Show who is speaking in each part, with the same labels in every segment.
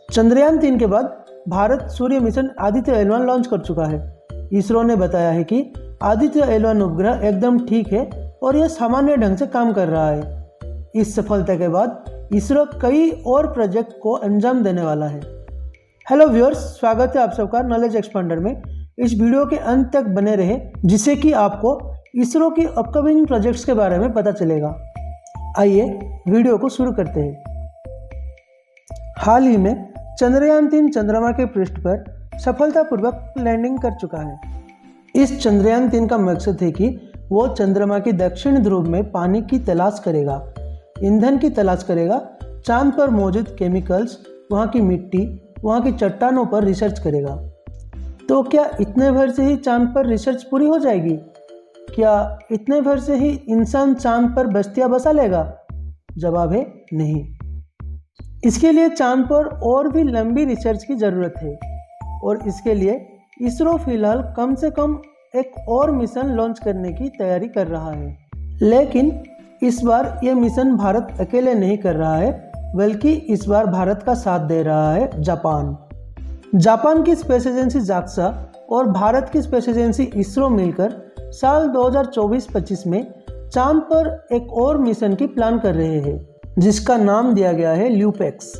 Speaker 1: चंद्रयान 3 के बाद भारत सूर्य mission Aditya L1 launch कर चुका है। इसरो ने बताया है कि आदित्य L1 उपग्रह एकदम ठीक है और यह सामान्य ढंग से काम कर रहा है। इस सफलता के बाद इसरो कई और प्रोजेक्ट को अंजाम देने वाला है। हेलो व्यूअर्स, स्वागत है आप सबका नॉलेज एक्सपांडर में। इस वीडियो के अंत तक बने रहे जिससे कि आपको इसरो की अपकमिंग प्रोजेक्ट्स के बारे में पता चलेगा। आइए वीडियो को शुरू करते हैं। हाल ही में चंद्रयान 3 चंद्रमा के पृष्ठ पर सफलतापूर्वक लैंडिंग कर चुका है। इस चंद्रयान 3 का मकसद है कि वो चंद्रमा की दक्षिण ध्रुव में पानी की तलाश करेगा, ईंधन की तलाश करेगा, चांद पर मौजूद केमिकल्स, वहाँ की मिट्टी, वहाँ की चट्टानों पर रिसर्च करेगा। तो क्या इतने भर से ही चांद पर रिसर्च पूरी हो जाएगी? क्या इतने भर से ही इंसान चांद पर बस्तियां बसा लेगा? जवाब है नहीं। इसके लिए चांद पर और भी लंबी रिसर्च की ज़रूरत है और इसके लिए इसरो फिलहाल कम से कम एक और मिशन लॉन्च करने की तैयारी कर रहा है। लेकिन इस बार यह मिशन भारत अकेले नहीं कर रहा है, बल्कि इस बार भारत का साथ दे रहा है जापान की स्पेस एजेंसी जाक्सा और भारत की स्पेस एजेंसी इसरो मिलकर साल 2024-25 में चांद पर एक और मिशन की प्लान कर रहे हैं, जिसका नाम दिया गया है ल्यूपेक्स,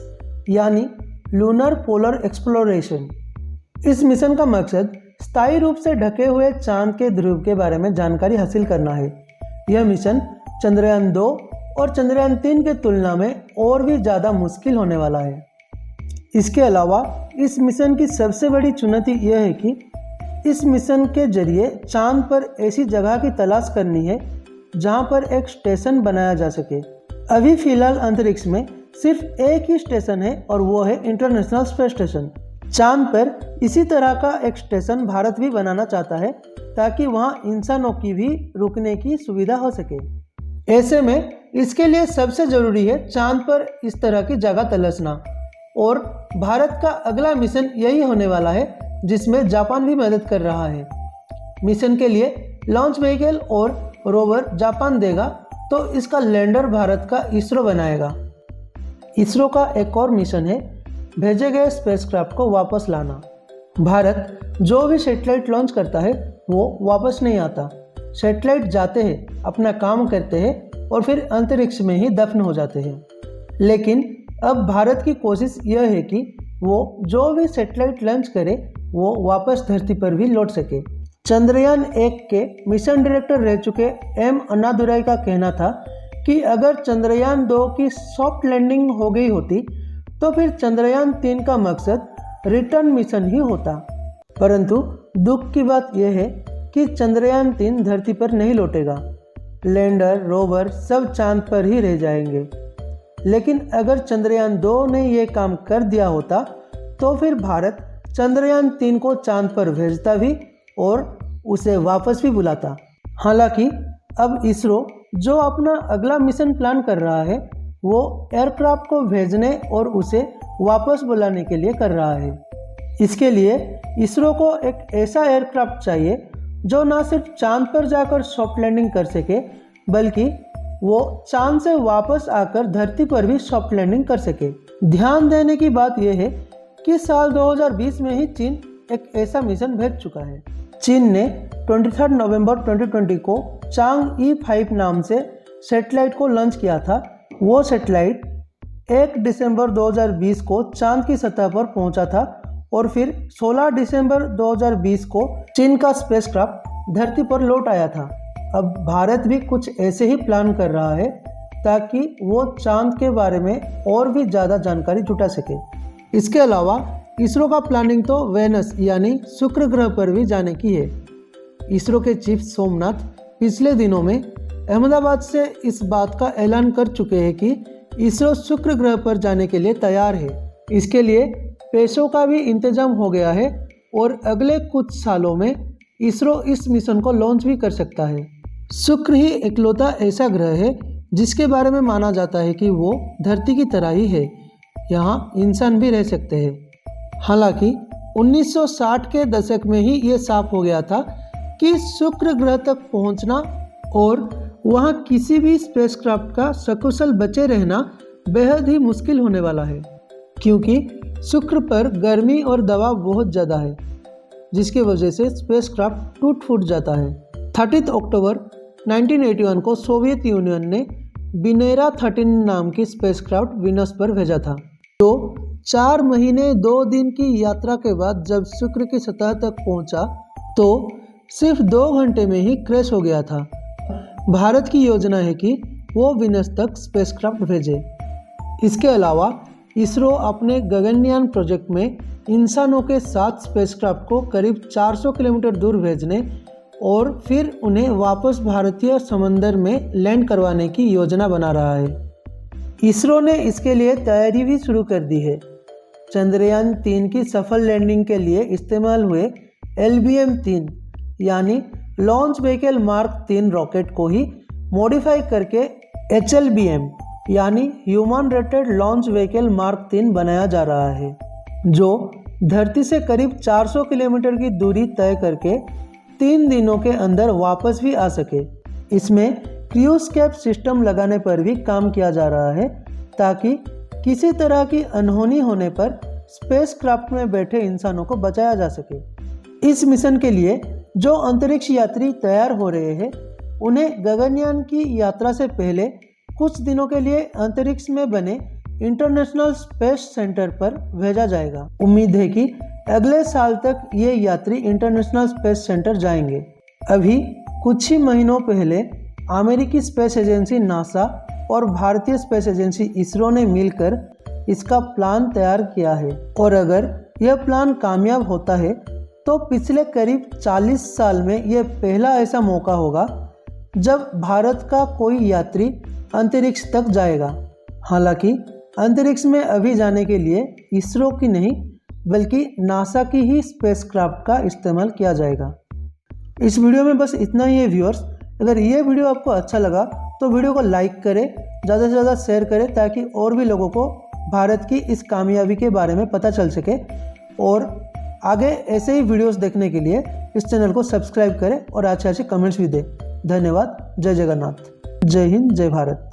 Speaker 1: यानी लूनर पोलर एक्सप्लोरेशन। इस मिशन का मकसद स्थायी रूप से ढके हुए चांद के ध्रुव के बारे में जानकारी हासिल करना है। यह मिशन चंद्रयान 2 और चंद्रयान 3 की तुलना में और भी ज़्यादा मुश्किल होने वाला है। इसके अलावा इस मिशन की सबसे बड़ी चुनौती यह है कि इस मिशन के जरिए चांद पर ऐसी जगह की तलाश करनी है जहां पर एक स्टेशन बनाया जा सके। अभी फिलहाल अंतरिक्ष में सिर्फ एक ही स्टेशन है और वो है इंटरनेशनल स्पेस स्टेशन। चांद पर इसी तरह का एक स्टेशन भारत भी बनाना चाहता है ताकि वहां इंसानों की भी रुकने की सुविधा हो सके। ऐसे में इसके लिए सबसे ज़रूरी है चांद पर इस तरह की जगह तलाशना, और भारत का अगला मिशन यही होने वाला है जिसमें जापान भी मदद कर रहा है। मिशन के लिए लॉन्च व्हीकल और रोवर जापान देगा तो इसका लैंडर भारत का इसरो बनाएगा। इसरो का एक और मिशन है भेजे गए स्पेसक्राफ्ट को वापस लाना। भारत जो भी सैटेलाइट लॉन्च करता है वो वापस नहीं आता। सैटेलाइट जाते हैं, अपना काम करते हैं और फिर अंतरिक्ष में ही दफन हो जाते हैं। लेकिन अब भारत की कोशिश यह है कि वो जो भी सैटेलाइट लॉन्च करे वो वापस धरती पर भी लौट सके। चंद्रयान 1 के मिशन डायरेक्टर रह चुके एम अन्नादुराई का कहना था कि अगर चंद्रयान 2 की सॉफ्ट लैंडिंग हो गई होती तो फिर चंद्रयान 3 का मकसद रिटर्न मिशन ही होता। परंतु दुख की बात यह है कि चंद्रयान 3 धरती पर नहीं लौटेगा। लैंडर, रोवर सब चांद पर ही रह जाएंगे। लेकिन अगर चंद्रयान 2 ने यह काम कर दिया होता तो फिर भारत चंद्रयान 3 को चांद पर भेजता भी और उसे वापस भी बुलाता। हालांकि अब इसरो जो अपना अगला मिशन प्लान कर रहा है वो एयरक्राफ्ट को भेजने और उसे वापस बुलाने के लिए कर रहा है। इसके लिए इसरो को एक ऐसा एयरक्राफ्ट चाहिए जो न सिर्फ चांद पर जाकर सॉफ्ट लैंडिंग कर सके, बल्कि वो चांद से वापस आकर धरती पर भी सॉफ्ट लैंडिंग कर सके। ध्यान देने की बात यह है कि साल 2020 में ही चीन एक ऐसा मिशन भेज चुका है। चीन ने 23 नवंबर 2020 को चांग E5 नाम से सैटेलाइट को लॉन्च किया था। वो सैटेलाइट 1 दिसंबर 2020 को चांद की सतह पर पहुंचा था और फिर 16 दिसंबर 2020 को चीन का स्पेसक्राफ्ट धरती पर लौट आया था। अब भारत भी कुछ ऐसे ही प्लान कर रहा है ताकि वो चांद के बारे में और भी ज़्यादा जानकारी जुटा सके। इसके अलावा इसरो का प्लानिंग तो वेनस यानी शुक्र ग्रह पर भी जाने की है। इसरो के चीफ सोमनाथ पिछले दिनों में अहमदाबाद से इस बात का ऐलान कर चुके हैं कि इसरो शुक्र ग्रह पर जाने के लिए तैयार है। इसके लिए पैसों का भी इंतजाम हो गया है और अगले कुछ सालों में इसरो इस मिशन को लॉन्च भी कर सकता है। शुक्र ही इकलौता ऐसा ग्रह है जिसके बारे में माना जाता है कि वो धरती की तरह ही है, यहाँ इंसान भी रह सकते हैं। हालांकि 1960 के दशक में ही ये साफ हो गया था कि शुक्र ग्रह तक पहुंचना और वहां किसी भी स्पेसक्राफ्ट का सकुशल बचे रहना बेहद ही मुश्किल होने वाला है, क्योंकि शुक्र पर गर्मी और दबाव बहुत ज़्यादा है, जिसकी वजह से स्पेसक्राफ्ट टूट फूट जाता है। 30 अक्टूबर 1981 को सोवियत यूनियन ने विनेरा 13 नाम की स्पेसक्राफ्ट विनस पर भेजा था, जो 4 महीने 2 दिन की यात्रा के बाद जब शुक्र की सतह तक पहुंचा तो सिर्फ 2 घंटे में ही क्रैश हो गया था। भारत की योजना है कि वो विनस तक स्पेसक्राफ्ट भेजे। इसके अलावा इसरो अपने गगनयान प्रोजेक्ट में इंसानों के साथ स्पेसक्राफ्ट को करीब 400 किलोमीटर दूर भेजने और फिर उन्हें वापस भारतीय समंदर में लैंड करवाने की योजना बना रहा है। इसरो ने इसके लिए तैयारी भी शुरू कर दी है। चंद्रयान 3 की सफल लैंडिंग के लिए इस्तेमाल हुए LBM-3 यानी लॉन्च व्हीकल मार्क 3 रॉकेट को ही मॉडिफाई करके HLBM यानी human rated launch vehicle mark 3 बनाया जा रहा है, जो धरती से करीब 400 किलोमीटर की दूरी तय करके 3 दिनों के अंदर वापस भी आ सके। इसमें क्रूज़ सिस्टम लगाने पर भी काम किया जा रहा है, ताकि किसी तरह की अनहोनी होने पर स्पेसक्राफ्ट में बैठे इंसानों को बचाया जा सके। इस मिशन के लिए जो अंतरिक्ष यात्री तैयार हो रहे हैं, उन्हें गगनयान की यात्रा से पहले कुछ दिनों के लिए अंतरिक्ष में बने इंटरनेशनल स्पेस सेंटर पर भेजा जाएगा। उम्मीद है कि अगले साल तक ये यात्री इंटरनेशनल स्पेस सेंटर जाएंगे। अभी कुछ ही महीनों पहले अमेरिकी स्पेस एजेंसी नासा और भारतीय स्पेस एजेंसी इसरो ने मिलकर इसका प्लान तैयार किया है, और अगर यह प्लान कामयाब होता है तो पिछले करीब 40 साल में यह पहला ऐसा मौका होगा जब भारत का कोई यात्री अंतरिक्ष तक जाएगा। हालांकि अंतरिक्ष में अभी जाने के लिए इसरो की नहीं बल्कि नासा की ही स्पेसक्राफ्ट का इस्तेमाल किया जाएगा। इस वीडियो में बस इतना ही है व्यूअर्स। अगर ये वीडियो आपको अच्छा लगा तो वीडियो को लाइक करें, ज़्यादा से ज़्यादा शेयर करें, ताकि और भी लोगों को भारत की इस कामयाबी के बारे में पता चल सके। और आगे ऐसे ही वीडियोस देखने के लिए इस चैनल को सब्सक्राइब करें और अच्छे अच्छे कमेंट्स भी दें। धन्यवाद। जय जगन्नाथ। जय हिंद, जय भारत।